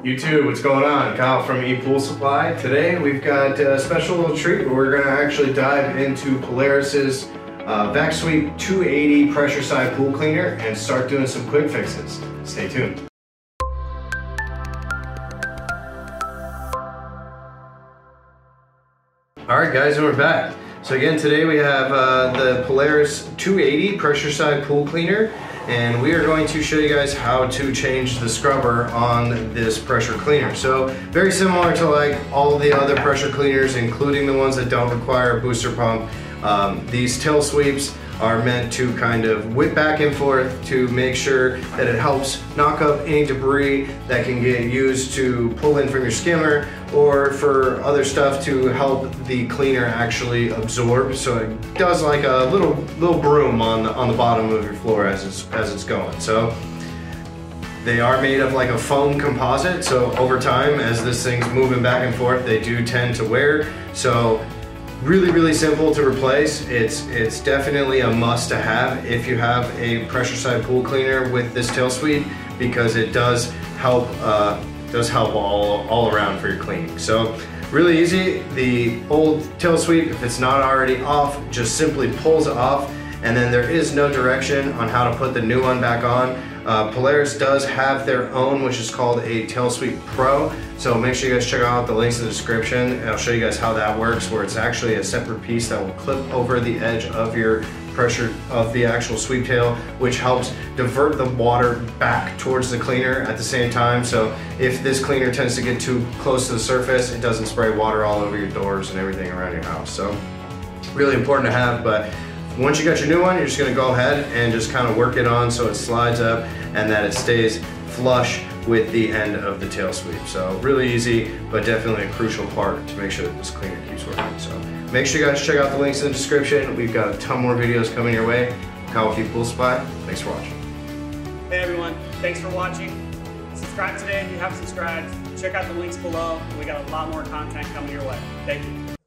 YouTube, what's going on? Kyle from ePoolSupply. Today we've got a special little treat where we're going to actually dive into Polaris's Vac-Sweep 280 pressure side pool cleaner and start doing some quick fixes. Stay tuned. Alright guys, and we're back. So again, today we have the Polaris 280 pressure side pool cleaner, and we are going to show you guys how to change the scrubber on this pressure cleaner. So very similar to like all the other pressure cleaners, including the ones that don't require a booster pump. These tail sweeps are meant to kind of whip back and forth to make sure that it helps knock up any debris that can get used to pull in from your skimmer, or for other stuff to help the cleaner actually absorb. So it does like a little broom on the bottom of your floor as it's going. So they are made of like a foam composite, so over time as this thing's moving back and forth, they do tend to wear. So really simple to replace. It's definitely a must to have if you have a pressure side pool cleaner with this tail sweep, because it does help all around for your cleaning. So really easy. The old tail sweep, if it's not already off, just simply pulls it off, and then there is no direction on how to put the new one back on. Polaris does have their own, which is called a Tail Sweep Pro. So make sure you guys check out the links in the description, and I'll show you guys how that works, where it's actually a separate piece that will clip over the edge of your pressure of the actual sweep tail, which helps divert the water back towards the cleaner at the same time. So if this cleaner tends to get too close to the surface, it doesn't spray water all over your doors and everything around your house. So really important to have. But once you got your new one, you're just going to go ahead and just kind of work it on so it slides up and that it stays flush with the end of the tail sweep. So really easy, but definitely a crucial part to make sure that this cleaner keeps working. So make sure you guys check out the links in the description. We've got a ton more videos coming your way. Kyle with ePoolSupply. Thanks for watching. Hey everyone, thanks for watching. Subscribe today if you haven't subscribed. Check out the links below. We got a lot more content coming your way. Thank you.